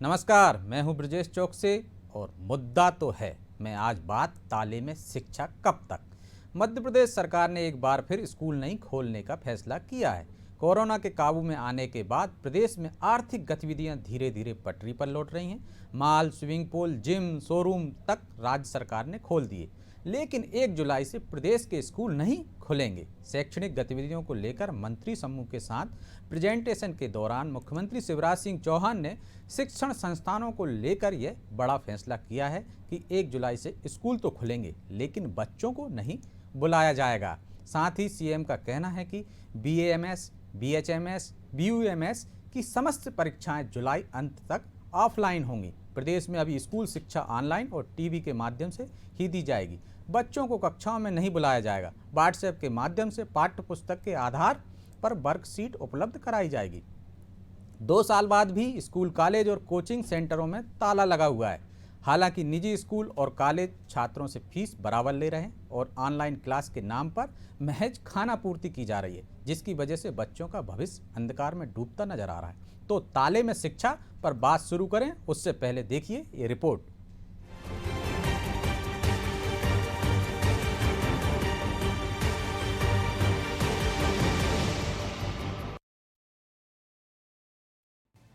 नमस्कार, मैं हूं ब्रजेश चौकसे और मुद्दा तो है। मैं आज बात ताले में शिक्षा कब तक। मध्य प्रदेश सरकार ने एक बार फिर स्कूल नहीं खोलने का फैसला किया है। कोरोना के काबू में आने के बाद प्रदेश में आर्थिक गतिविधियां धीरे धीरे पटरी पर लौट रही हैं। Mall, swimming pool, gym, showroom तक राज्य सरकार ने खोल दिए, लेकिन 1 जुलाई से प्रदेश के स्कूल नहीं खुलेंगे। शैक्षणिक गतिविधियों को लेकर मंत्री समूह के साथ प्रेजेंटेशन के दौरान मुख्यमंत्री शिवराज सिंह चौहान ने शिक्षण संस्थानों को लेकर यह बड़ा फैसला किया है कि 1 जुलाई से स्कूल तो खुलेंगे, लेकिन बच्चों को नहीं बुलाया जाएगा। साथ ही सीएम का कहना है कि BAMS, BHMS, BUMS की समस्त परीक्षाएं जुलाई अंत तक ऑफलाइन होंगी। प्रदेश में अभी स्कूल शिक्षा ऑनलाइन और टीवी के माध्यम से ही दी जाएगी। बच्चों को कक्षाओं में नहीं बुलाया जाएगा। व्हाट्सएप के माध्यम से पाठ्य पुस्तक के आधार पर वर्कशीट उपलब्ध कराई जाएगी। 2 साल बाद भी स्कूल, कॉलेज और कोचिंग सेंटरों में ताला लगा हुआ है। हालांकि निजी स्कूल और कॉलेज छात्रों से फीस बराबर ले रहे हैं और ऑनलाइन क्लास के नाम पर महज खाना पूर्ति की जा रही है, जिसकी वजह से बच्चों का भविष्य अंधकार में डूबता नजर आ रहा है। तो ताले में शिक्षा पर बात शुरू करें उससे पहले देखिए ये रिपोर्ट।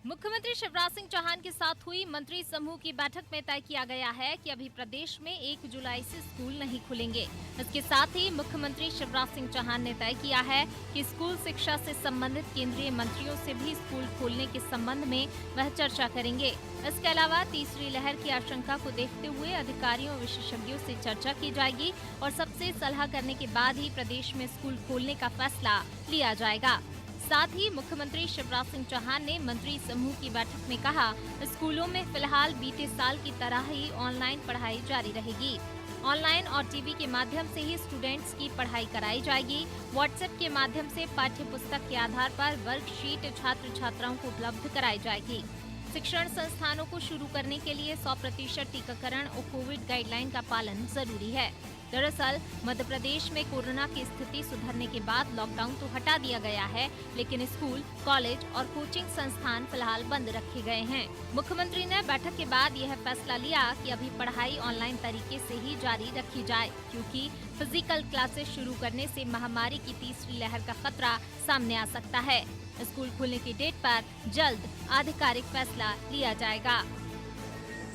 मुख्यमंत्री शिवराज सिंह चौहान के साथ हुई मंत्री समूह की बैठक में तय किया गया है कि अभी प्रदेश में 1 जुलाई से स्कूल नहीं खुलेंगे। इसके साथ ही मुख्यमंत्री शिवराज सिंह चौहान ने तय किया है कि स्कूल शिक्षा से संबंधित केंद्रीय मंत्रियों से भी स्कूल खोलने के संबंध में वह चर्चा करेंगे। इसके अलावा तीसरी लहर की आशंका को देखते हुए अधिकारियों और विशेषज्ञों से चर्चा की जाएगी और सबसे सलाह करने के बाद ही प्रदेश में स्कूल खोलने का फैसला लिया जाएगा। साथ ही मुख्यमंत्री शिवराज सिंह चौहान ने मंत्री समूह की बैठक में कहा, स्कूलों में फिलहाल बीते साल की तरह ही ऑनलाइन पढ़ाई जारी रहेगी। ऑनलाइन और टीवी के माध्यम से ही स्टूडेंट्स की पढ़ाई कराई जाएगी। व्हाट्सएप के माध्यम से पाठ्य पुस्तक के आधार पर वर्कशीट छात्र छात्राओं को उपलब्ध कराई जाएगी। शिक्षण संस्थानों को शुरू करने के लिए 100% टीकाकरण और कोविड गाइडलाइन का पालन जरूरी है। दरअसल मध्य प्रदेश में कोरोना की स्थिति सुधरने के बाद लॉकडाउन तो हटा दिया गया है, लेकिन स्कूल, कॉलेज और कोचिंग संस्थान फिलहाल बंद रखे गए हैं। मुख्यमंत्री ने बैठक के बाद यह फैसला लिया कि अभी पढ़ाई ऑनलाइन तरीके से ही जारी रखी जाए, क्योंकि फिजिकल क्लासेस शुरू करने से महामारी की तीसरी लहर का खतरा सामने आ सकता है। स्कूल खुलने की डेट पर जल्द आधिकारिक फैसला लिया जाएगा।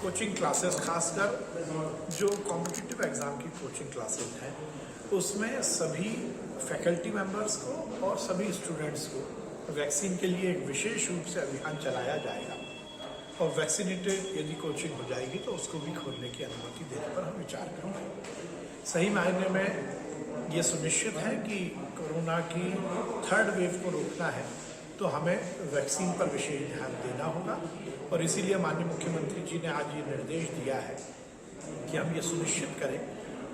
कोचिंग क्लासेस, खासकर जो कॉम्पिटिटिव एग्ज़ाम की कोचिंग क्लासेस हैं, उसमें सभी फैकल्टी मेंबर्स को और सभी स्टूडेंट्स को वैक्सीन के लिए एक विशेष रूप से अभियान चलाया जाएगा और वैक्सीनेटेड यदि कोचिंग हो जाएगी तो उसको भी खोलने की अनुमति देने पर हम विचार करेंगे। सही मायने में ये सुनिश्चित है कि कोरोना की 3rd वेव को रोकना है तो हमें वैक्सीन पर विशेष ध्यान देना होगा और इसीलिए माननीय मुख्यमंत्री जी ने आज ये निर्देश दिया है कि हम ये सुनिश्चित करें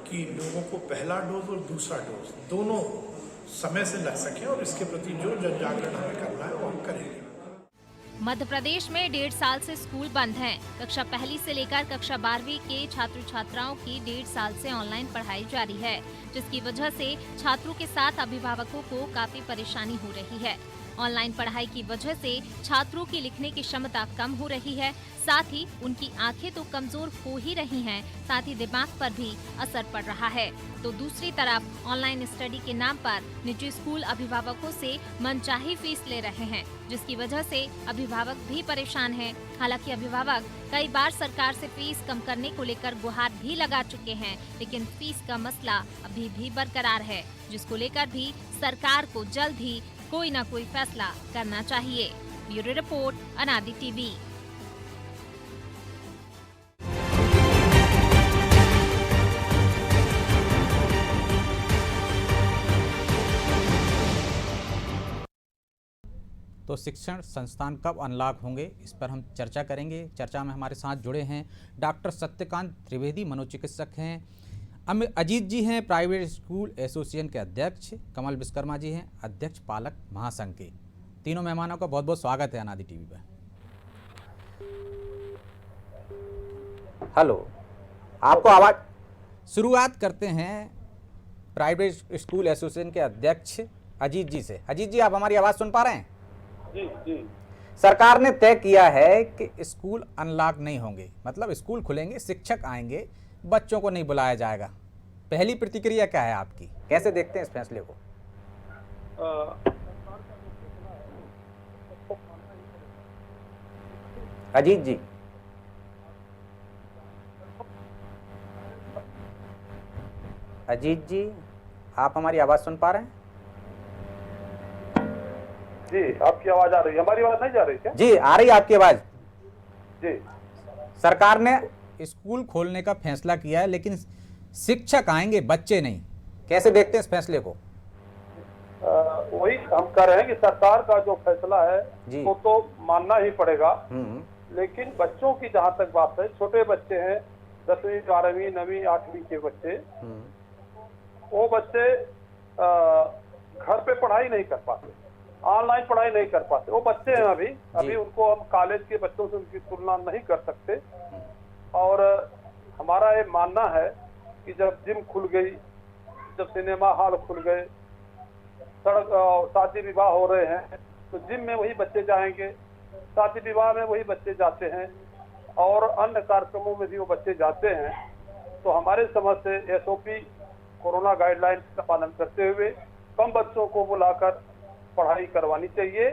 कि लोगों को पहला डोज और दूसरा डोज दोनों समय से लग सके और इसके प्रति जो जन जागरण हमें करना है वो हम करेंगे। मध्य प्रदेश में 1.5 साल से स्कूल बंद हैं। कक्षा 1 से लेकर कक्षा 12वीं के छात्र छात्राओं की 1.5 साल से ऑनलाइन पढ़ाई जारी है, जिसकी वजह से छात्रों के साथ अभिभावकों को काफी परेशानी हो रही है। ऑनलाइन पढ़ाई की वजह से छात्रों की लिखने की क्षमता कम हो रही है, साथ ही उनकी आंखें तो कमजोर हो ही रही हैं, साथ ही दिमाग पर भी असर पड़ रहा है। तो दूसरी तरफ ऑनलाइन स्टडी के नाम पर निजी स्कूल अभिभावकों से मनचाही फीस ले रहे हैं, जिसकी वजह से अभिभावक भी परेशान हैं। हालांकि अभिभावक कई बार सरकार से फीस कम करने को लेकर गुहार भी लगा चुके हैं, लेकिन फीस का मसला अभी भी बरकरार है, जिसको लेकर भी सरकार को जल्द ही कोई ना कोई फैसला करना चाहिए। ब्यूरो रिपोर्ट, अनादि टीवी। तो शिक्षण संस्थान कब अनलॉक होंगे, इस पर हम चर्चा करेंगे। चर्चा में हमारे साथ जुड़े हैं डॉक्टर सत्यकांत त्रिवेदी, मनोचिकित्सक हैं, अजीत जी हैं, प्राइवेट स्कूल एसोसिएशन के अध्यक्ष, कमल विश्वकर्मा जी हैं, अध्यक्ष पालक महासंघ के। तीनों मेहमानों का बहुत बहुत स्वागत है अनादि टीवी पर। हेलो, आपको आवाज़। शुरुआत करते हैं प्राइवेट स्कूल एसोसिएशन के अध्यक्ष अजीत जी से। अजीत जी, आप हमारी आवाज़ सुन पा रहे हैं? जी जी। सरकार ने तय किया है कि स्कूल अनलॉक नहीं होंगे, मतलब स्कूल खुलेंगे, शिक्षक आएंगे, बच्चों को नहीं बुलाया जाएगा। पहली प्रतिक्रिया क्या है आपकी, कैसे देखते हैं इस फैसले को? अजीत जी, अजीत जी, आप हमारी आवाज सुन पा रहे हैं? जी, आपकी आवाज आ रही है, हमारी आवाज नहीं जा रही क्या? जी आ रही है आपकी आवाज। जी, सरकार ने स्कूल खोलने का फैसला किया है, लेकिन शिक्षक आएंगे, बच्चे नहीं। कैसे देखते हैं इस फैसले को? वही हम कह रहे हैं कि सरकार का जो फैसला है जी। वो तो मानना ही पड़ेगा, लेकिन बच्चों की जहाँ तक बात है, छोटे बच्चे हैं, 10वीं 12वीं 9वीं 8वीं के बच्चे, वो बच्चे घर पे पढ़ाई नहीं कर पाते, ऑनलाइन पढ़ाई नहीं कर पाते। वो बच्चे हैं अभी उनको हम कॉलेज के बच्चों से उनकी तुलना नहीं कर सकते। और हमारा ये मानना है कि जब जिम खुल गई, जब सिनेमा हॉल खुल गए, सड़क शादी विवाह हो रहे हैं, तो जिम में वही बच्चे जाएंगे, शादी विवाह में वही बच्चे जाते हैं, और अन्य कार्यक्रमों में भी वो बच्चे जाते हैं। तो हमारे समझ से एसओपी कोरोना गाइडलाइंस का पालन करते हुए कम बच्चों को बुलाकर पढ़ाई करवानी चाहिए,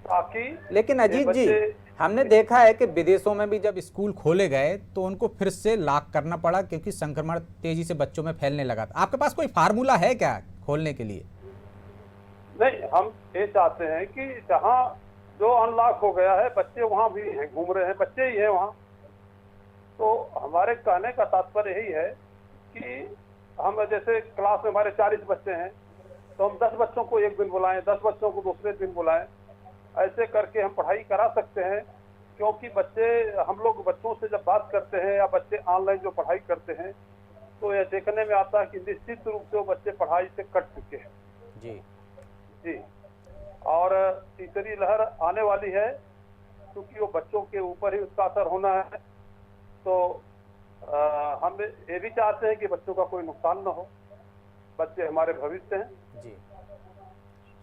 ताकि। लेकिन अजीत जी, हमने देखा है कि विदेशों में भी जब स्कूल खोले गए तो उनको फिर से लॉक करना पड़ा, क्योंकि संक्रमण तेजी से बच्चों में फैलने लगा था। आपके पास कोई फार्मूला है क्या खोलने के लिए? नहीं, हम ये चाहते हैं कि जहाँ जो अनलॉक हो गया है, बच्चे वहाँ भी हैं, घूम रहे हैं, बच्चे ही हैं वहाँ। तो हमारे कहने का तात्पर्य यही है कि हम जैसे क्लास में हमारे 40 बच्चे हैं, तो हम 10 बच्चों को एक दिन बुलाएं, 10 बच्चों को दूसरे दिन बुलाएं, ऐसे करके हम पढ़ाई करा सकते हैं। क्योंकि बच्चे, हम लोग बच्चों से जब बात करते हैं या बच्चे ऑनलाइन जो पढ़ाई करते हैं, तो यह देखने में आता है कि निश्चित रूप से वो बच्चे पढ़ाई से कट चुके हैं। जी, और तीसरी लहर आने वाली है, क्योंकि वो बच्चों के ऊपर ही उसका असर होना है। तो हम ये भी चाहते हैं कि बच्चों का कोई नुकसान न हो, बच्चे हमारे भविष्य हैं। जी,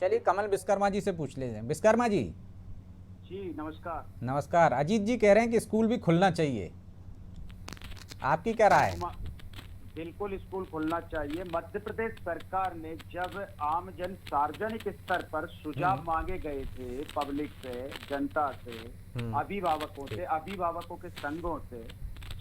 चलिए कमल विश्वकर्मा जी से पूछ लेते हैं। विश्वकर्मा जी। जी नमस्कार। नमस्कार। अजीत जी कह रहे हैं कि स्कूल भी खुलना चाहिए, आपकी क्या राय है? बिल्कुल स्कूल खुलना चाहिए। मध्य प्रदेश सरकार ने जब आमजन सार्वजनिक स्तर पर सुझाव मांगे गए थे पब्लिक से, जनता से, अभिभावकों से, अभिभावकों के संघों से,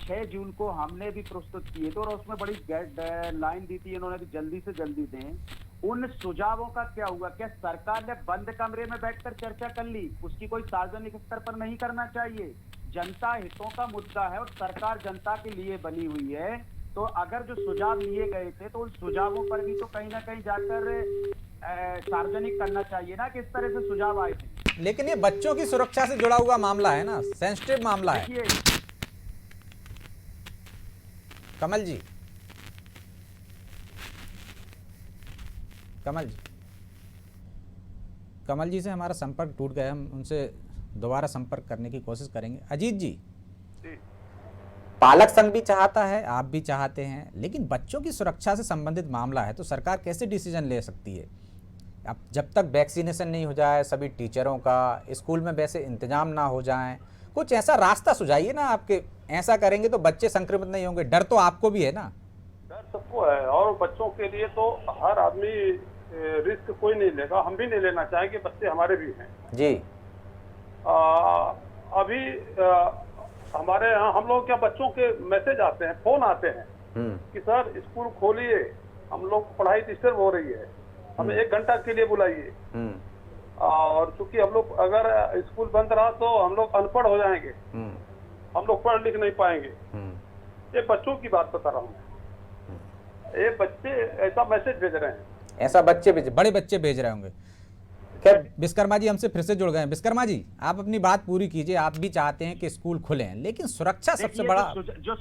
6 जून को हमने भी प्रस्तुत किए थे और उसमें बड़ी गाइडलाइन दी थी इन्होंने भी जल्दी से जल्दी दें। उन सुझावों का क्या हुआ? क्या सरकार ने बंद कमरे में बैठकर चर्चा कर ली? उसकी कोई सार्वजनिक स्तर पर नहीं करना चाहिए। जनता हितों का मुद्दा है और सरकार जनता के लिए बनी हुई है। तो अगर जो सुझाव लिए गए थे तो उन सुझावों पर भी तो कहीं ना कहीं जाकर सार्वजनिक करना चाहिए ना, किस तरह से सुझाव आए थे। लेकिन ये बच्चों की सुरक्षा से जुड़ा हुआ मामला है ना, सेंसिटिव मामला है। कमल जी, कमल जी से हमारा संपर्क टूट गया, हम उनसे दोबारा संपर्क करने की कोशिश करेंगे। अजीत जी, पालक संघ भी चाहता है, आप भी चाहते हैं, लेकिन बच्चों की सुरक्षा से संबंधित मामला है तो सरकार कैसे डिसीजन ले सकती है? अब जब तक वैक्सीनेशन नहीं हो जाए सभी टीचरों का, स्कूल में वैसे इंतजाम ना हो जाए, कुछ ऐसा रास्ता सुझाइए ना। आपके ऐसा करेंगे तो बच्चे संक्रमित नहीं होंगे। डर तो आपको भी है ना? डर सबको है, और बच्चों के लिए तो हर आदमी रिस्क कोई नहीं लेगा, हम भी नहीं लेना चाहेंगे, बच्चे हमारे भी हैं। जी, अभी हमारे यहाँ हम लोग क्या बच्चों के मैसेज आते हैं, फोन आते हैं कि सर स्कूल खोलिए, हम लोग पढ़ाई डिस्टर्ब हो रही है, हमें 1 घंटा के लिए बुलाइए। और चूंकि हम लोग अगर स्कूल बंद रहा तो हम लोग अनपढ़ हो जाएंगे, हम लोग पढ़ लिख नहीं पाएंगे। ये बच्चों की बात बता रहा हूँ, ये बच्चे ऐसा मैसेज भेज रहे हैं, ऐसा बच्चे बड़े बच्चे भेज रहे होंगे। खैर, विश्वकर्मा जी हमसे फिर से जुड़ गए हैं। विश्वकर्मा जी, आप अपनी बात पूरी कीजिए। आप भी चाहते हैं कि स्कूल खुले, लेकिन सुरक्षा सबसे बड़ा जो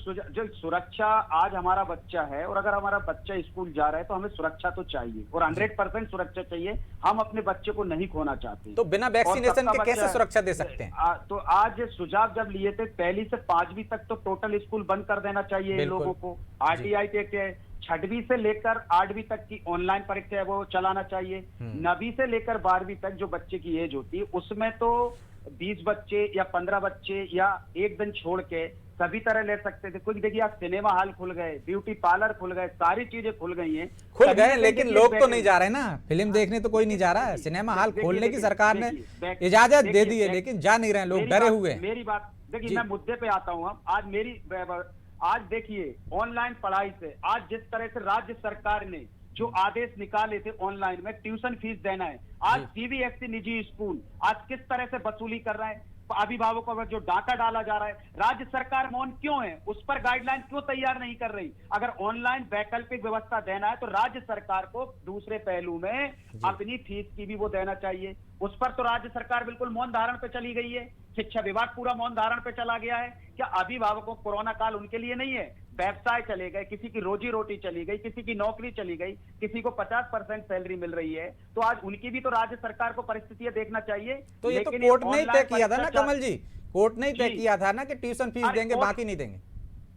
सुरक्षा, आज हमारा बच्चा है और अगर हमारा बच्चा स्कूल जा रहा है तो हमें सुरक्षा तो चाहिए और 100% सुरक्षा चाहिए। हम अपने बच्चे को नहीं खोना चाहते। तो बिना वैक्सीनेशन के कैसे सुरक्षा दे सकते हैं? तो आज सुझाव जब लिए थे 1ली से 5वीं तक तो टोटल स्कूल बंद कर देना चाहिए लोगों को। RTI के 6वीं से लेकर 8वीं तक की ऑनलाइन परीक्षा है वो चलाना चाहिए। 9वीं से लेकर 12वीं तक जो बच्चे की एज होती है उसमें तो 20 बच्चे या 15 बच्चे या एक दिन छोड़ के सभी तरह ले सकते थे। कुछ देखिए, आप सिनेमा हॉल खुल गए, ब्यूटी पार्लर खुल गए, सारी चीजें खुल गई हैं। खुल गए, लेकिन लोग तो नहीं जा रहे ना, फिल्म देखने तो कोई नहीं जा रहा है। सिनेमा हॉल खोलने की सरकार ने इजाजत दे दी है, लेकिन जा नहीं रहे हैं, लोग डरे हुए हैं। मेरी बात देखिए, मैं मुद्दे पे आता हूँ। आज देखिए, ऑनलाइन पढ़ाई से आज जिस तरह से राज्य सरकार ने जो आदेश निकाले थे ऑनलाइन में ट्यूशन फीस देना है, आज सीबीएसई निजी स्कूल आज किस तरह से वसूली कर रहा है, अभिभावकों पर जो डाका डाला जा रहा है, राज्य सरकार मौन क्यों है, उस पर गाइडलाइन क्यों तैयार नहीं कर रही? अगर ऑनलाइन वैकल्पिक व्यवस्था देना है तो राज्य सरकार को दूसरे पहलू में अपनी फीस की भी वो देना चाहिए। उस पर तो राज्य सरकार बिल्कुल मौन धारण पे चली गई है। शिक्षा विभाग पूरा मौन धारण पे चला गया है। क्या अभिभावकों कोरोना काल उनके लिए नहीं है? व्यवसाय चले गए, किसी की रोजी रोटी चली गई, किसी की नौकरी चली गई, किसी को 50% सैलरी मिल रही है, तो आज उनकी भी तो राज्य सरकार को परिस्थितियां देखना चाहिए। तो ये तो कोर्ट ने ही तय किया था ना कमल जी, कोर्ट ने ही तय किया था ना कि ट्यूशन फीस देंगे, बाकी नहीं देंगे।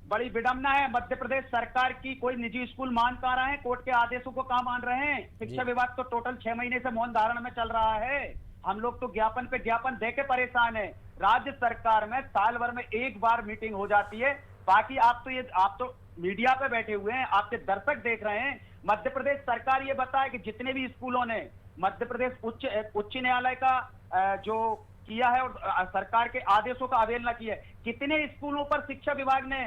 बड़ी विडंबना है, मध्य प्रदेश सरकार की कोई निजी स्कूल मान कहाँ रहा है, कोर्ट के आदेशों को कहाँ मान रहे हैं? शिक्षा विभाग तो टोटल 6 महीने से मौन धारण में चल रहा है। हम लोग तो ज्ञापन पे ज्ञापन देके परेशान है। राज्य सरकार में साल भर में एक बार मीटिंग हो जाती है, बाकी आप तो मीडिया पे बैठे हुए हैं, आपके दर्शक देख रहे हैं। मध्य प्रदेश सरकार ये बताए कि जितने भी स्कूलों ने मध्य प्रदेश उच्च न्यायालय का जो किया है और सरकार के आदेशों का अवहेलना की है, कितने स्कूलों पर शिक्षा विभाग ने,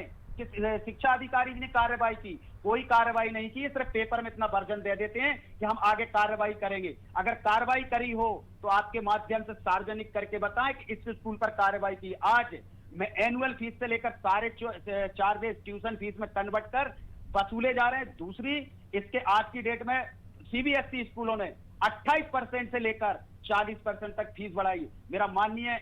शिक्षा अधिकारी ने कार्रवाई की? कोई कार्रवाई नहीं की, सिर्फ पेपर में इतना वर्जन दे देते हैं कि हम आगे कार्रवाई करेंगे। अगर कार्रवाई करी हो तो आपके माध्यम से सार्वजनिक करके बताएं कि इस स्कूल पर कार्रवाई की। आज में एनुअल फीस से लेकर सारे चार्जेस ट्यूशन फीस में कन्वर्ट कर वसूले जा रहे हैं। दूसरी, इसके आज की डेट में सीबीएसई स्कूलों ने 28% से लेकर 40% तक फीस बढ़ाई। मेरा माननीय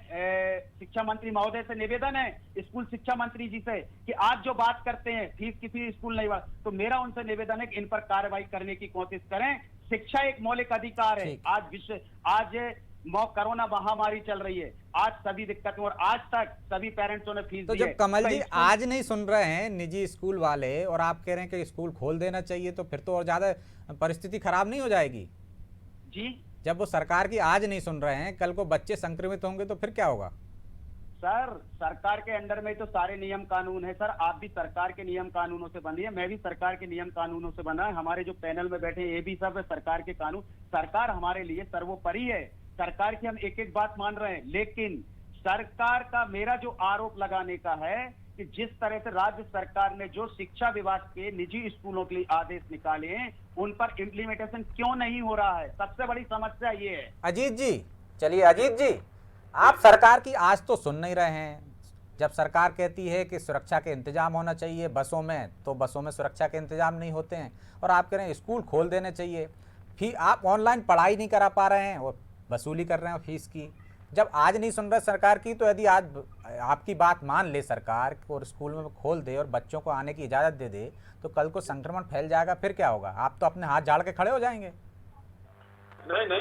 शिक्षा मंत्री महोदय से निवेदन है, स्कूल शिक्षा मंत्री जी से, कि आज जो बात करते हैं फीस किसी स्कूल नहीं बढ़ा, तो मेरा उनसे निवेदन है कि इन पर कार्रवाई करने की कोशिश करें। शिक्षा एक मौलिक अधिकार है। आज कोरोना महामारी चल रही है, आज सभी दिक्कतें, और आज तक सभी पेरेंट्सों ने फीस तो जब कमल जी आज नहीं सुन रहे हैं निजी स्कूल वाले और आप कह रहे हैं कि स्कूल खोल देना चाहिए, तो फिर तो और ज्यादा परिस्थिति खराब नहीं हो जाएगी जी? जब वो सरकार की आज नहीं सुन रहे हैं, कल को बच्चे संक्रमित होंगे तो फिर क्या होगा? सर, सरकार के अंडर में तो सारे नियम कानून है सर। आप भी सरकार के नियम कानूनों से बनी है, मैं भी सरकार के नियम कानूनों से बना है, हमारे जो पैनल में बैठे ये भी सब है सरकार के कानून। सरकार हमारे लिए सर्वोपरि है, सरकार की हम एक एक बात मान रहे हैं। लेकिन सरकार का मेरा जो आरोप लगाने का है कि जिस तरह से राज्य सरकार ने जो शिक्षा विभाग के निजी स्कूलों के लिए आदेश निकाले हैं, उन पर इम्प्लीमेंटेशन क्यों नहीं हो रहा है? सबसे बड़ी समस्या ये है। अजीत जी, चलिए अजीत जी, आप सरकार की आज तो सुन नहीं रहे हैं। जब सरकार कहती है कि सुरक्षा के इंतजाम होना चाहिए बसों में, तो बसों में सुरक्षा के इंतजाम नहीं होते हैं, और आप कह रहे हैं स्कूल खोल देने चाहिए, फिर आप ऑनलाइन पढ़ाई नहीं करा पा रहे हैं और वसूली कर रहे हैं फीस की। जब आज नहीं सुन रहे सरकार की, तो यदि आज आपकी बात मान ले सरकार और स्कूल में खोल दे और बच्चों को आने की इजाज़त दे दे, तो कल को संक्रमण फैल जाएगा, फिर क्या होगा? आप तो अपने हाथ झाड़ के खड़े हो जाएंगे। नहीं,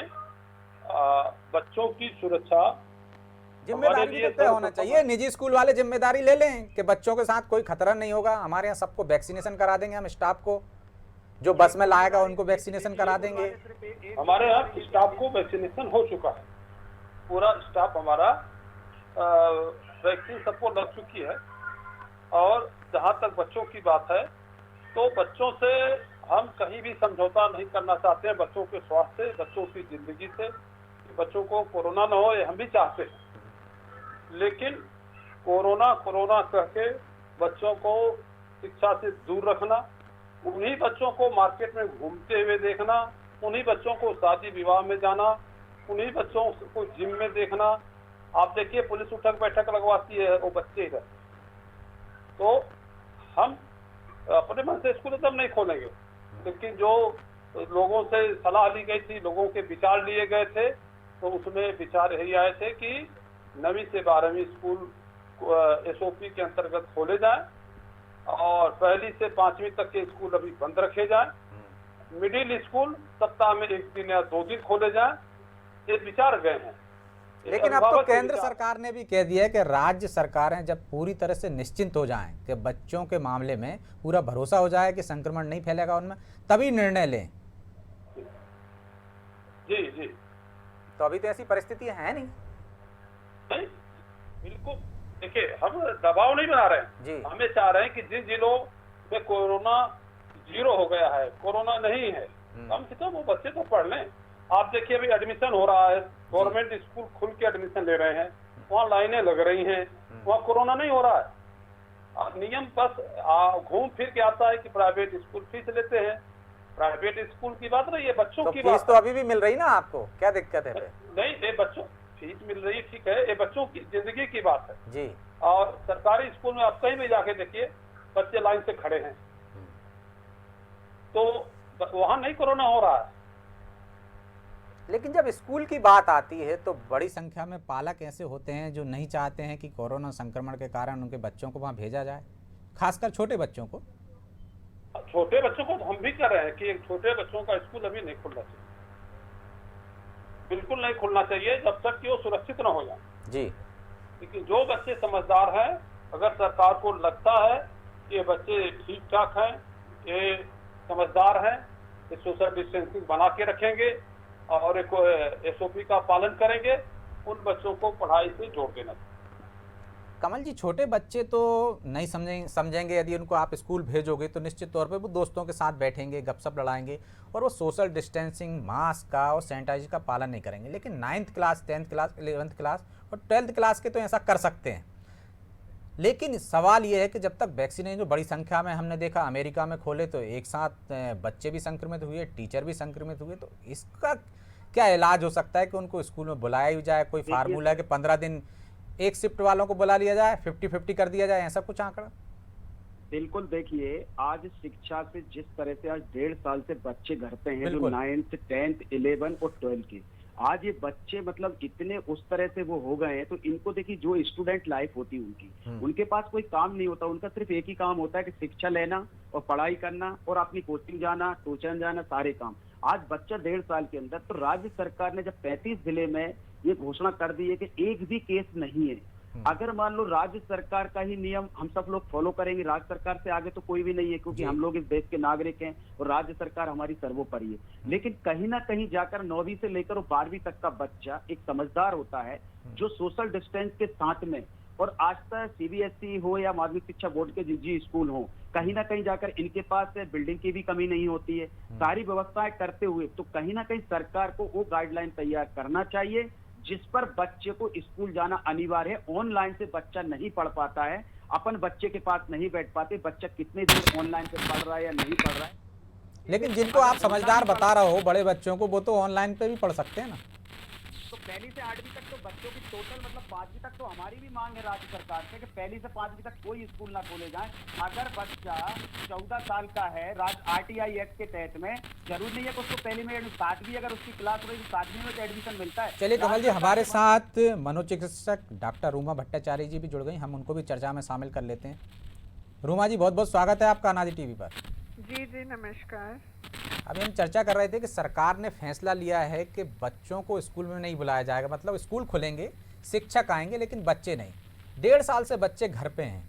बच्चों की सुरक्षा जिम्मेदारी भी तय होना चाहिए। निजी स्कूल वाले जिम्मेदारी ले लें कि बच्चों के साथ कोई खतरा नहीं होगा, हमारे यहाँ सबको वैक्सीनेशन करा देंगे, हम स्टाफ को जो बस में लाएगा उनको वैक्सीनेशन करा देंगे। हमारे यहाँ स्टाफ को वैक्सीनेशन हो चुका है, पूरा स्टाफ हमारा वैक्सीन सबको लग चुकी है। और जहाँ तक बच्चों की बात है, तो बच्चों से हम कहीं भी समझौता नहीं करना चाहते हैं। बच्चों के स्वास्थ्य से, बच्चों की जिंदगी से, बच्चों को कोरोना न हो ये हम भी चाहते हैं। लेकिन कोरोना कह के बच्चों को शिक्षा से दूर रखना, उन्हीं बच्चों को मार्केट में घूमते हुए देखना, उन्हीं बच्चों को शादी विवाह में जाना, उन्हीं बच्चों को जिम में देखना। आप देखिए पुलिस उठक बैठक लगवाती है वो बच्चे इधर। तो हम अपने मन से स्कूल एकदम नहीं खोलेंगे, लेकिन जो लोगों से सलाह ली गई थी, लोगों के विचार लिए गए थे, तो उसमें विचार यही आए थे कि 9वीं से 12वीं स्कूल एसओपी के अंतर्गत खोले जाए और 1ली से 5वीं तक के स्कूल अभी बंद रखे जाए। मिडिल स्कूल सप्ताह में 1 दिन या 2 दिन खोले जाए, ये विचार गए हैं। लेकिन अब तो अभिभावक के केंद्र विचार। सरकार ने भी कह दिया है कि राज्य सरकारें जब पूरी तरह से निश्चिंत हो जाएं कि बच्चों के मामले में पूरा भरोसा हो जाए कि संक्रमण नहीं फैलेगा उनमें, तभी निर्णय लें। जी जी तो अभी तो ऐसी परिस्थिति है नहीं। नहीं, बिल्कुल। देखिए, हम दबाव नहीं बना रहे जी। हैं, हमें चाह रहे हैं कि जिन जिलों में कोरोना 0 हो गया है, कोरोना नहीं है, कम से कम वो बच्चे तो पढ़ लें। आप देखिए, अभी एडमिशन हो रहा है, गवर्नमेंट स्कूल खुल के एडमिशन ले रहे हैं, वहाँ लाइनें लग रही हैं, वहाँ कोरोना नहीं हो रहा है। नियम बस घूम फिर के आता है कि प्राइवेट स्कूल फीस लेते हैं। प्राइवेट स्कूल की बात रही है, बच्चों तो की फीस बात तो अभी भी मिल रही ना आपको, क्या दिक्कत है फिर? नहीं, ये बच्चों फीस मिल रही है, ठीक है, ये बच्चों की जिंदगी की बात है जी। और सरकारी स्कूल में आप कहीं भी जाके देखिए, बच्चे लाइन से खड़े हैं, तो वहां नहीं कोरोना हो रहा है। लेकिन जब स्कूल की बात आती है तो बड़ी संख्या में पालक ऐसे होते हैं जो नहीं चाहते हैं कि कोरोना संक्रमण के कारण उनके बच्चों को वहां भेजा जाए, खासकर छोटे बच्चों को। छोटे बच्चों को तो हम भी कर रहे हैं कि छोटे बच्चों का स्कूल अभी नहीं खुलना चाहिए, बिल्कुल नहीं खुलना चाहिए जब तक कि वो सुरक्षित न हो जाए। जी। लेकिन जो बच्चे समझदार हैं, अगर सरकार को लगता है कि ये बच्चे ठीक ठाक हैं, ये समझदार हैं, ये सोशल डिस्टेंसिंग बना के रखेंगे और एक SOP का पालन करेंगे, उन बच्चों को पढ़ाई से जोड़ देना चाहिए। कमल जी, छोटे बच्चे तो नहीं समझेंगे। यदि उनको आप स्कूल भेजोगे तो निश्चित तौर पे वो दोस्तों के साथ बैठेंगे, गपशप लड़ाएंगे और वो सोशल डिस्टेंसिंग, मास्क का और सैनिटाइजर का पालन नहीं करेंगे। लेकिन 9th class, 10th class, 11th class और 12th क्लास के तो ऐसा कर सकते हैं। लेकिन सवाल ये है कि जब तक वैक्सीनेशन जो बड़ी संख्या में हमने देखा अमेरिका में खोले तो एक साथ बच्चे भी संक्रमित हुए, टीचर भी संक्रमित हुए, तो इसका क्या इलाज हो सकता है कि उनको स्कूल में बुलाया जाए? कोई फार्मूला है कि 15 दिन एक शिफ्ट वालों को बुला लिया जाए, 50-50 कर दिया जाए, ऐसा कुछ आंकड़ा? बिल्कुल। देखिए, आज शिक्षा से जिस तरह से आज 1.5 साल से बच्चे घर पे हैं, जो बिल्कुल। 9th, 10th, 11 और 12 के, आज ये बच्चे मतलब इतने उस तरह से वो हो गए हैं, तो इनको देखिए, जो स्टूडेंट लाइफ होती है उनकी, उनके पास कोई काम नहीं होता, उनका सिर्फ एक ही काम होता है कि शिक्षा लेना और पढ़ाई करना और अपनी कोचिंग जाना, ट्यूशन जाना, सारे काम। आज बच्चा 1.5 साल के अंदर, तो राज्य सरकार ने जब 35 जिले में ये घोषणा कर दी है कि एक भी केस नहीं है, अगर मान लो राज्य सरकार का ही नियम हम सब लोग फॉलो करेंगे, राज्य सरकार से आगे तो कोई भी नहीं है, क्योंकि हम लोग इस देश के नागरिक हैं और राज्य सरकार हमारी सर्वोपरि है। लेकिन कहीं ना कहीं जाकर 9वीं से लेकर 12वीं तक का बच्चा एक समझदार होता है, जो सोशल डिस्टेंस के साथ में, और आज तक CBSE हो या माध्यमिक शिक्षा बोर्ड के निजी स्कूल हो, कहीं ना कहीं जाकर इनके पास बिल्डिंग की भी कमी नहीं होती है, सारी व्यवस्थाएं करते हुए, तो कहीं ना कहीं सरकार को वो गाइडलाइन तैयार करना चाहिए जिस पर बच्चे को स्कूल जाना अनिवार्य है। ऑनलाइन से बच्चा नहीं पढ़ पाता है, अपन बच्चे के पास नहीं बैठ पाते, बच्चा कितने देर ऑनलाइन पे पढ़ रहा है या नहीं पढ़ रहा है। लेकिन जिनको आप समझदार बता रहे हो, बड़े बच्चों को, वो तो ऑनलाइन पे भी पढ़ सकते हैं ना। तो 1ली से 8वीं तक तो बच्चों की टोटल मतलब 5वीं तक तो हमारी भी मांग है राज्य सरकार से कि 1ली से 5वीं तक कोई स्कूल ना खोले जाए। अगर बच्चा 14 साल का है, RTI एक्ट के तहत में, जरूरी नहीं है कि उसको 1ली में 7वीं अगर उसकी क्लास हो रही तो 7वीं में तो एडमिशन मिलता है। चलिए कमल जी, हमारे साथ मनोचिकित्सक डॉक्टर रूमा भट्टाचार्य जी भी जुड़ गई, हम उनको भी चर्चा में शामिल कर लेते हैं। रूमा जी, बहुत बहुत स्वागत है आपका अनादि टीवी पर। जी जी, नमस्कार। अभी हम चर्चा कर रहे थे कि सरकार ने फैसला लिया है कि बच्चों को स्कूल में नहीं बुलाया जाएगा, मतलब स्कूल खुलेंगे, शिक्षक आएंगे, लेकिन बच्चे नहीं। 1.5 साल से बच्चे घर पे हैं,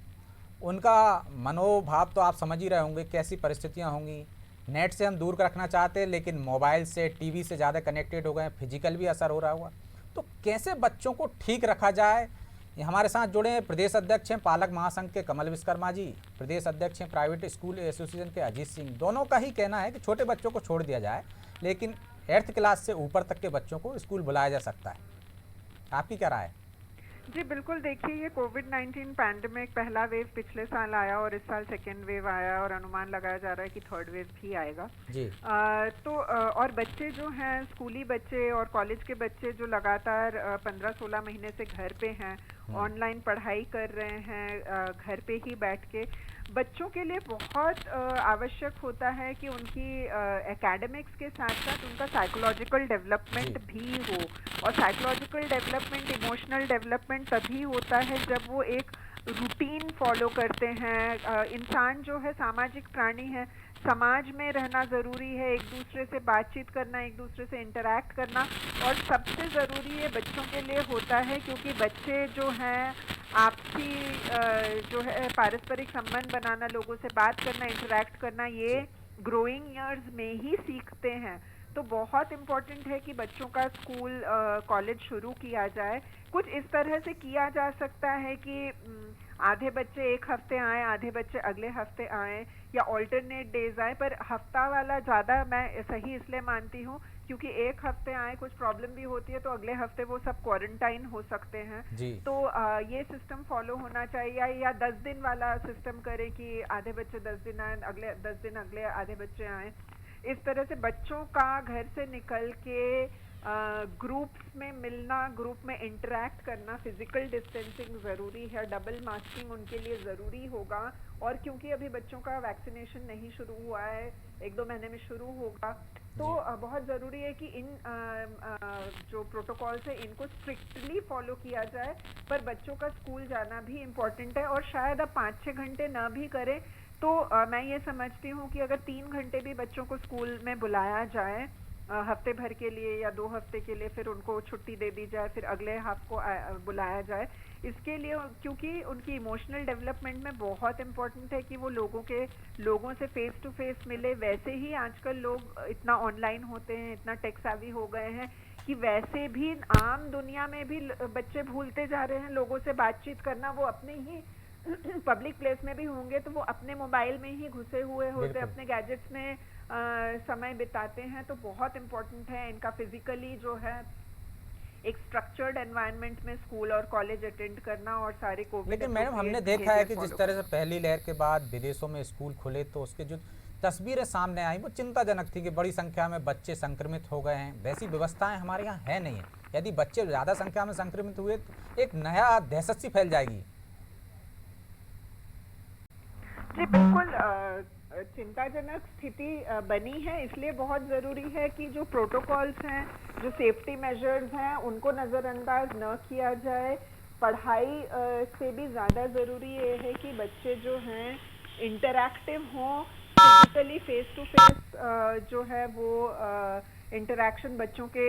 उनका मनोभाव तो आप समझ ही रहे होंगे कैसी परिस्थितियां होंगी। नेट से हम दूर रखना चाहते हैं, लेकिन मोबाइल से, टीवी से ज़्यादा कनेक्टेड हो गए, फिजिकल भी असर हो रहा हुआ। तो कैसे बच्चों को ठीक रखा जाए? ये हमारे साथ जुड़े हैं प्रदेश अध्यक्ष हैं पालक महासंघ के कमल विश्वकर्मा जी, प्रदेश अध्यक्ष हैं प्राइवेट स्कूल एसोसिएशन के अजीत सिंह। दोनों का ही कहना है कि छोटे बच्चों को छोड़ दिया जाए, लेकिन 8th क्लास से ऊपर तक के बच्चों को स्कूल बुलाया जा सकता है। आपकी क्या राय है? जी बिल्कुल, देखिए, ये कोविड-19 पैंडेमिक पहला वेव पिछले साल आया और इस साल सेकेंड वेव आया और अनुमान लगाया जा रहा है कि थर्ड वेव भी आएगा जी। और बच्चे जो हैं, स्कूली बच्चे और कॉलेज के बच्चे जो लगातार 15-16 महीने से घर पे हैं, ऑनलाइन पढ़ाई कर रहे हैं, घर पे ही बैठ के, बच्चों के लिए बहुत आवश्यक होता है कि उनकी एकेडमिक्स के साथ साथ उनका साइकोलॉजिकल डेवलपमेंट भी हो। और साइकोलॉजिकल डेवलपमेंट, इमोशनल डेवलपमेंट तभी होता है जब वो एक रूटीन फॉलो करते हैं। इंसान जो है सामाजिक प्राणी है, समाज में रहना ज़रूरी है, एक दूसरे से बातचीत करना, एक दूसरे से इंटरैक्ट करना, और सबसे ज़रूरी ये बच्चों के लिए होता है क्योंकि बच्चे जो हैं आपसी जो है पारस्परिक संबंध बनाना, लोगों से बात करना, इंटरैक्ट करना, ये ग्रोइंग ईयर्स में ही सीखते हैं। तो बहुत इम्पोर्टेंट है कि बच्चों का स्कूल कॉलेज शुरू किया जाए। कुछ इस तरह से किया जा सकता है कि आधे बच्चे एक हफ्ते आए, आधे बच्चे अगले हफ्ते आए, या ऑल्टरनेट डेज आए, पर हफ्ता वाला ज़्यादा मैं सही इसलिए मानती हूँ क्योंकि एक हफ्ते आए कुछ प्रॉब्लम भी होती है तो अगले हफ्ते वो सब क्वारंटाइन हो सकते हैं। तो ये सिस्टम फॉलो होना चाहिए, या 10 दिन वाला सिस्टम करें कि आधे बच्चे 10 दिन आए, अगले 10 दिन अगले आधे बच्चे आए। इस तरह से बच्चों का घर से निकल के ग्रुप्स में मिलना, ग्रुप में इंटरैक्ट करना, फिजिकल डिस्टेंसिंग ज़रूरी है, डबल मास्किंग उनके लिए ज़रूरी होगा। और क्योंकि अभी बच्चों का वैक्सीनेशन नहीं शुरू हुआ है, 1-2 महीने में शुरू होगा, तो बहुत ज़रूरी है कि इन जो प्रोटोकॉल्स है इनको स्ट्रिक्टली फॉलो किया जाए। पर बच्चों का स्कूल जाना भी इम्पॉर्टेंट है, और शायद अब 5-6 घंटे ना भी करें तो मैं ये समझती हूँ कि अगर 3 घंटे भी बच्चों को स्कूल में बुलाया जाए हफ्ते भर के लिए या 2 हफ्ते के लिए, फिर उनको छुट्टी दे दी जाए, फिर अगले हफ्ते को बुलाया जाए, इसके लिए क्योंकि उनकी इमोशनल डेवलपमेंट में बहुत इम्पोर्टेंट है कि वो लोगों से फेस टू फेस मिले। वैसे ही आजकल लोग इतना ऑनलाइन होते हैं, इतना टेक सेवी हो गए हैं कि वैसे भी आम दुनिया में भी बच्चे भूलते जा रहे हैं लोगों से बातचीत करना। वो अपने ही पब्लिक प्लेस में भी होंगे तो वो अपने मोबाइल में ही घुसे हुए होते, अपने गैजेट्स में समय बिताते हैं। तो बहुत इम्पोर्टेंट है इनका फिजिकली जो है एक स्ट्रक्चर्ड एनवायरनमेंट में स्कूल और कॉलेज अटेंड करना, और सारे कोविड। लेकिन मैडम हमने देखा है कि जिस तरह से पहली लहर के बाद विदेशों में स्कूल खुले तो उसके जो तस्वीरें सामने आई वो चिंताजनक थी कि बड़ी संख्या में बच्चे संक्रमित हो गए हैं। वैसी व्यवस्थाएं हमारे यहाँ है नहीं है। यदि बच्चे ज़्यादा संख्या में संक्रमित हुए तो एक नया दहशत सी फैल जाएगी। जी बिल्कुल, चिंताजनक स्थिति बनी है, इसलिए बहुत ज़रूरी है कि जो प्रोटोकॉल्स हैं, जो सेफ्टी मेजर्स हैं, उनको नज़रअंदाज न किया जाए। पढ़ाई से भी ज़्यादा ज़रूरी ये है कि बच्चे जो हैं इंटरैक्टिव हों, फिजिकली फेस टू फेस जो है वो इंटरैक्शन बच्चों के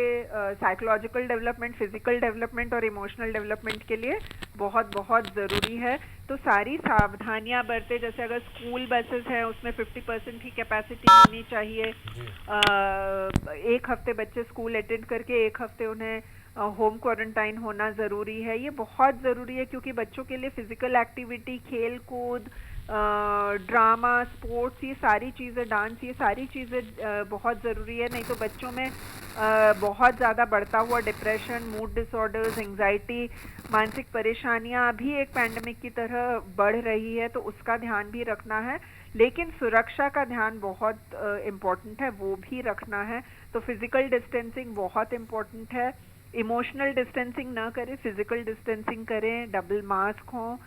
साइकोलॉजिकल डेवलपमेंट, फिजिकल डेवलपमेंट और इमोशनल डेवलपमेंट के लिए बहुत बहुत ज़रूरी है। तो सारी सावधानियां बरते, जैसे अगर स्कूल बसेस हैं उसमें 50% की कैपेसिटी होनी चाहिए। एक हफ्ते बच्चे स्कूल अटेंड करके एक हफ्ते उन्हें होम क्वारंटाइन होना ज़रूरी है। ये बहुत ज़रूरी है क्योंकि बच्चों के लिए फिजिकल एक्टिविटी, खेल कूद, ड्रामा, स्पोर्ट्स, ये सारी चीज़ें, डांस, ये सारी चीज़ें बहुत ज़रूरी है। नहीं तो बच्चों में बहुत ज़्यादा बढ़ता हुआ डिप्रेशन, मूड डिसऑर्डर्स, एंग्जाइटी, मानसिक परेशानियां अभी एक पैंडेमिक की तरह बढ़ रही है, तो उसका ध्यान भी रखना है। लेकिन सुरक्षा का ध्यान बहुत इम्पोर्टेंट है, वो भी रखना है। तो फिजिकल डिस्टेंसिंग बहुत इम्पोर्टेंट है। इमोशनल डिस्टेंसिंग ना करें, फिजिकल डिस्टेंसिंग करें, डबल मास्क हो,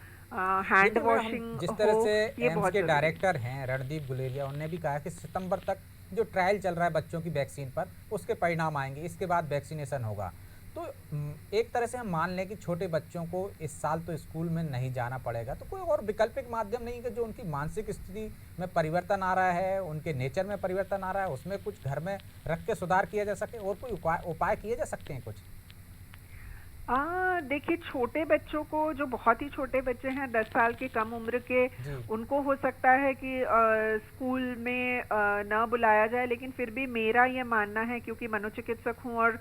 हैंड वॉशिंग। जिस तरह से एम्स के डायरेक्टर हैं रणदीप गुलेरिया, उन्होंने भी कहा कि सितंबर तक जो ट्रायल चल रहा है बच्चों की वैक्सीन पर, उसके परिणाम आएंगे, इसके बाद वैक्सीनेशन होगा। तो एक तरह से हम मान लें कि छोटे बच्चों को इस साल तो स्कूल में नहीं जाना पड़ेगा, तो कोई और वैकल्पिक माध्यम नहीं कि जो उनकी मानसिक स्थिति में परिवर्तन आ रहा है, उनके नेचर में परिवर्तन आ रहा है, उसमें कुछ घर में रख के सुधार किया जा सके, और कोई उपाय किए जा सकते हैं कुछ? देखिए, छोटे बच्चों को, जो बहुत ही छोटे बच्चे हैं 10 साल के कम उम्र के, उनको हो सकता है कि स्कूल में ना बुलाया जाए। लेकिन फिर भी मेरा ये मानना है, क्योंकि मनोचिकित्सक हूँ और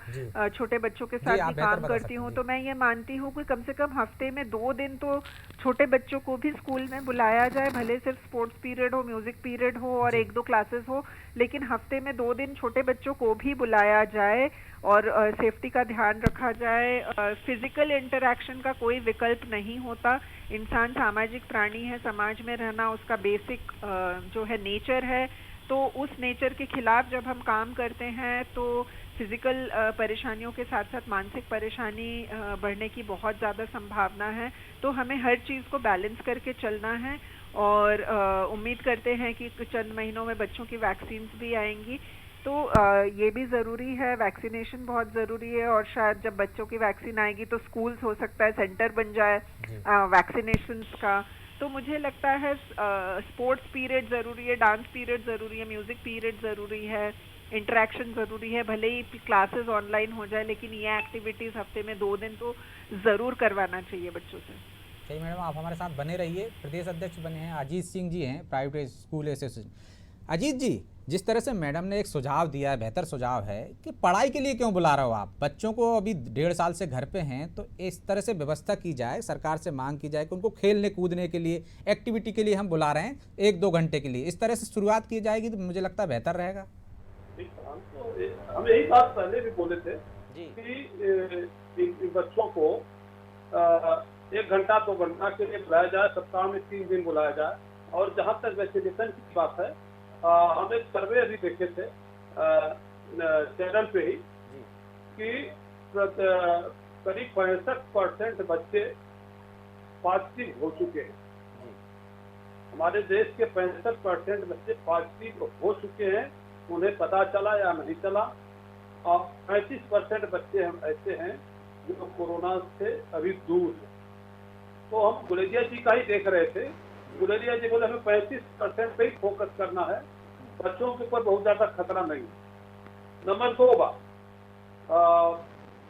छोटे बच्चों के साथ भी काम करती हूँ, तो मैं ये मानती हूँ कि कम से कम हफ्ते में 2 दिन तो छोटे बच्चों को भी स्कूल में बुलाया जाए। भले सिर्फ स्पोर्ट्स पीरियड हो, म्यूजिक पीरियड हो और 1-2 क्लासेस हो, लेकिन हफ्ते में 2 दिन छोटे बच्चों को भी बुलाया जाए और सेफ्टी का ध्यान रखा जाए। फिजिकल इंटरैक्शन का कोई विकल्प नहीं होता। इंसान सामाजिक प्राणी है, समाज में रहना उसका बेसिक जो है नेचर है। तो उस नेचर के खिलाफ जब हम काम करते हैं तो फिजिकल परेशानियों के साथ साथ मानसिक परेशानी बढ़ने की बहुत ज़्यादा संभावना है। तो हमें हर चीज़ को बैलेंस करके चलना है और उम्मीद करते हैं कि चंद महीनों में बच्चों की वैक्सीन्स भी आएंगी। तो ये भी ज़रूरी है, वैक्सीनेशन बहुत ज़रूरी है। और शायद जब बच्चों की वैक्सीन आएगी तो स्कूल्स हो सकता है सेंटर बन जाए वैक्सीनेशंस का। तो मुझे लगता है स्पोर्ट्स पीरियड ज़रूरी है, डांस पीरियड ज़रूरी है, म्यूज़िक पीरियड ज़रूरी है, इंटरेक्शन ज़रूरी है। भले ही क्लासेस ऑनलाइन हो जाए, लेकिन ये एक्टिविटीज़ हफ्ते में 2 दिन तो ज़रूर करवाना चाहिए बच्चों से। चलिए मैडम, आप हमारे साथ बने रहिए। प्रदेश अध्यक्ष बने हैं अजीत सिंह जी, हैं प्राइवेट स्कूल एसोसिएशन। अजीत जी, जिस तरह से मैडम ने एक सुझाव दिया है, बेहतर सुझाव है कि पढ़ाई के लिए क्यों बुला रहे हो आप बच्चों को, अभी 1.5 साल से घर पे हैं, तो इस तरह से व्यवस्था की जाए, सरकार से मांग की जाए कि उनको खेलने कूदने के लिए, एक्टिविटी के लिए हम बुला रहे हैं 1-2 घंटे के लिए, इस तरह से शुरुआत की जाएगी तो मुझे लगता है बेहतर रहेगा। हम यही बात पहले भी बोले थे जी। कि बच्चों को 1 घंटा 2 घंटा के लिए बुलाया जाए, सप्ताह में 3 दिन बुलाया जाए। और जहाँ तक वैक्सीनेशन की बात है, हम एक सर्वे अभी देखे थे चैनल पे ही कि करीब 65% बच्चे पॉजिटिव हो चुके हैं। हमारे देश के 65% बच्चे पॉजिटिव हो चुके हैं, उन्हें पता चला या नहीं चला। और 35% बच्चे हम ऐसे हैं जो कोरोना से अभी दूर हैं। तो हम गुलेरिया जी का ही देख रहे थे। गुलेरिया जी बोले हमें 35% पे ही फोकस करना है, बच्चों के ऊपर बहुत ज्यादा खतरा नहीं है। नंबर 2 बात,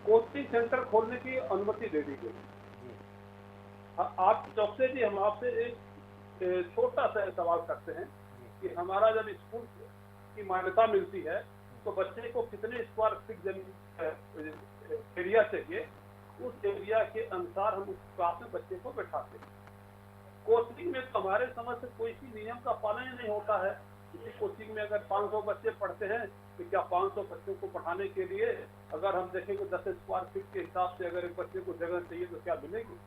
कोचिंग सेंटर खोलने की अनुमति दे दी गई। आप चौकसे जी, हम आपसे एक छोटा सा सवाल करते हैं कि हमारा जब स्कूल की मान्यता मिलती है तो बच्चे को कितने स्क्वायर फीट जमीन एरिया चाहिए, उस एरिया के अनुसार हम उस क्लास में बच्चे को बैठाते हैं। कोचिंग में तो हमारे समझ से कोई भी नियम का पालन नहीं होता है। किसी कोचिंग में अगर 500 बच्चे पढ़ते हैं तो क्या 500 बच्चों को पढ़ाने के लिए अगर हम देखें कि 10 स्क्वायर फीट के हिसाब से अगर एक बच्चे को जगह चाहिए तो क्या मिलेगी?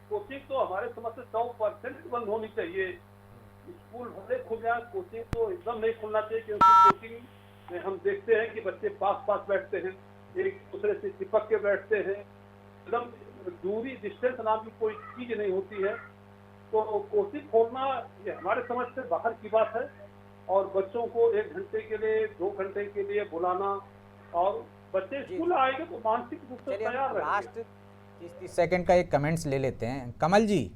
कोचिंग तो हमारे समझ से 100% बंद होनी चाहिए। स्कूल भले खुल जाए, कोचिंग तो एकदम नहीं खुलना चाहिए, क्योंकि कोचिंग में हम देखते हैं कि बच्चे पास बैठते हैं, एक दूसरे से चिपक के बैठते हैं, एकदम दूरी डिस्टेंस नाम की कोई चीज नहीं होती है। तो कोचिंग खोलना ये हमारे समझ से बाहर की बात है। और बच्चों को 1 घंटे के लिए 2 घंटे के लिए बुलाना, और बच्चे स्कूल आएंगे तो मानसिक रूप से तैयार रहेंगे। लास्ट 30 सेकंड का एक कमेंट्स ले लेते हैं। कमल जी,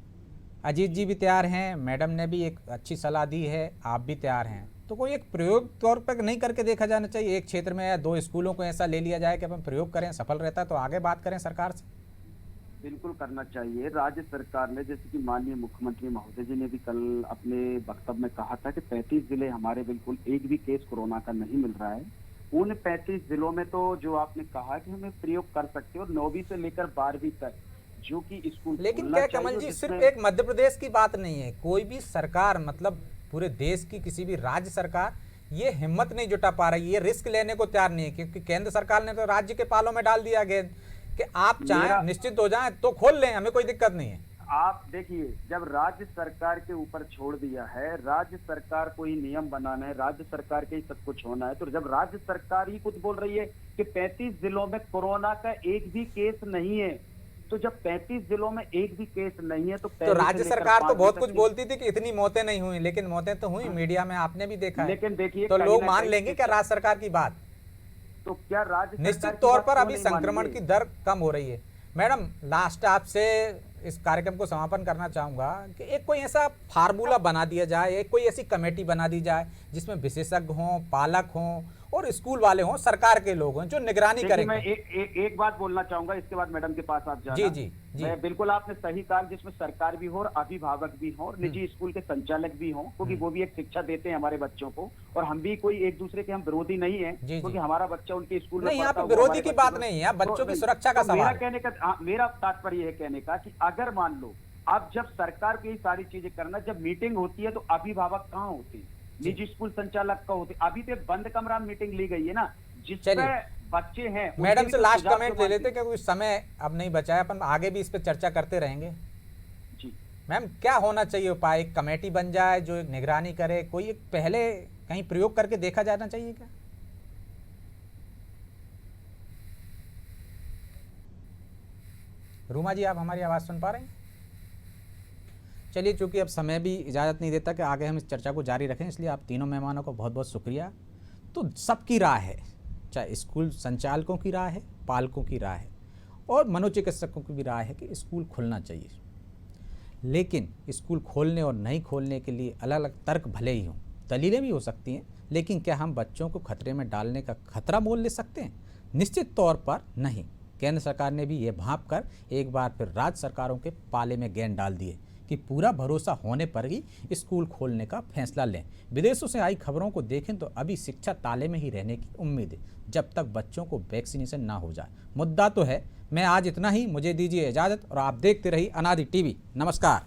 अजीत जी भी तैयार हैं, मैडम ने भी एक अच्छी सलाह दी है, आप भी तैयार हैं, तो कोई एक प्रयोग तौर पर नहीं करके देखा जाना चाहिए? एक क्षेत्र में या 2 स्कूलों को ऐसा ले लिया जाए कि अपन प्रयोग करें, सफल रहता है तो आगे बात करें सरकार से। बिल्कुल करना चाहिए। राज्य सरकार ने, जैसे कि माननीय मुख्यमंत्री महोदय जी ने भी कल अपने वक्तव्य में कहा था कि 35 जिले हमारे बिल्कुल एक भी केस कोरोना का नहीं मिल रहा है। उन 35 जिलों में तो जो आपने कहा कि हमें प्रयोग कर सकते हैं, और 9वीं से लेकर 12वीं तक जो कि स्कूल, लेकिन क्या कमल जी, सिर्फ एक मध्य प्रदेश की बात नहीं है, कोई भी सरकार, मतलब पूरे देश की किसी भी राज्य सरकार ये हिम्मत नहीं जुटा पा रही है, रिस्क लेने को तैयार नहीं है, क्योंकि केंद्र सरकार ने तो राज्य के पालों में डाल दिया गेंद कि आप चाहें निश्चित हो जाएं तो खोल लें, हमें कोई दिक्कत नहीं है। आप देखिए, जब राज्य सरकार के ऊपर छोड़ दिया है, राज्य सरकार को ही नियम बनाना है, राज्य सरकार के ही सब कुछ होना है, तो जब राज्य सरकार ही खुद बोल रही है कि 35 जिलों में कोरोना का एक भी केस नहीं है, तो जब 35 जिलों में एक भी केस नहीं है तो राज्य सरकार तो बहुत कुछ बोलती थी कि इतनी मौतें नहीं हुई, लेकिन मौतें तो हुई, मीडिया में आपने भी देखा है। लेकिन देखिए, तो लोग मान लेंगे क्या राज्य सरकार की बात? तो क्या राज्य निश्चित तौर पर अभी संक्रमण की दर कम हो रही है। मैडम, लास्ट आपसे इस कार्यक्रम को समापन करना चाहूंगा कि एक कोई ऐसा फार्मूला बना दिया जाए, एक कोई ऐसी कमेटी बना दी जाए जिसमें विशेषज्ञ हों, पालक हों और स्कूल वाले हों, सरकार के लोग हों जो निगरानी करेंगे। मैं एक बात बोलना चाहूंगा, इसके बाद मैडम के पास आप जाना। जी। मैं बिल्कुल आपने सही कहा, जिसमें सरकार भी हो और अभिभावक भी हो और निजी स्कूल के संचालक भी हो, क्योंकि वो भी एक शिक्षा देते हैं हमारे बच्चों को, और हम भी कोई एक दूसरे के हम विरोधी नहीं है, क्योंकि हमारा बच्चा उनके स्कूल में यहाँ पे विरोधी की बात नहीं है, बच्चों की सुरक्षा का सवाल। मेरा तात्पर्य है कहने का कि अगर मान लो अब जब सरकार की सारी चीजें करना, जब मीटिंग होती है तो अभिभावक कहाँ होते हैं? निजी स्कूल संचालक का होते। अभी तो एक बंद कमरा में मीटिंग ली गई है ना, जिसमें बच्चे हैं। मैडम से लास्ट कमेंट ले लेते, क्योंकि समय अब नहीं बचा है, अपन आगे भी इस पे चर्चा करते रहेंगे। जी मैम, क्या होना चाहिए उपाय? एक कमेटी बन जाए जो एक निगरानी करे, कोई एक पहले कहीं प्रयोग करके देखा जाना चाहिए क्या? रूमा जी, आप हमारी आवाज़ सुन पा रहे हैं? चलिए, चूंकि अब समय भी इजाज़त नहीं देता कि आगे हम इस चर्चा को जारी रखें, इसलिए आप तीनों मेहमानों को बहुत बहुत शुक्रिया। तो सबकी राय है, चाहे स्कूल संचालकों की राय है, पालकों की राय है और मनोचिकित्सकों की भी राय है कि स्कूल खुलना चाहिए। लेकिन स्कूल खोलने और नहीं खोलने के लिए अलग अलग तर्क भले ही हों, दलीलें भी हो सकती हैं, लेकिन क्या हम बच्चों को खतरे में डालने का खतरा मोल ले सकते हैं? निश्चित तौर पर नहीं। केंद्र सरकार ने भी ये भांप कर एक बार फिर राज्य सरकारों के पाले में गेंद डाल दिए कि पूरा भरोसा होने पर ही स्कूल खोलने का फैसला लें। विदेशों से आई खबरों को देखें तो अभी शिक्षा ताले में ही रहने की उम्मीद है जब तक बच्चों को वैक्सीनेशन ना हो जाए। मुद्दा तो है। मैं आज इतना ही, मुझे दीजिए इजाज़त और आप देखते रहिए अनादि टीवी। नमस्कार।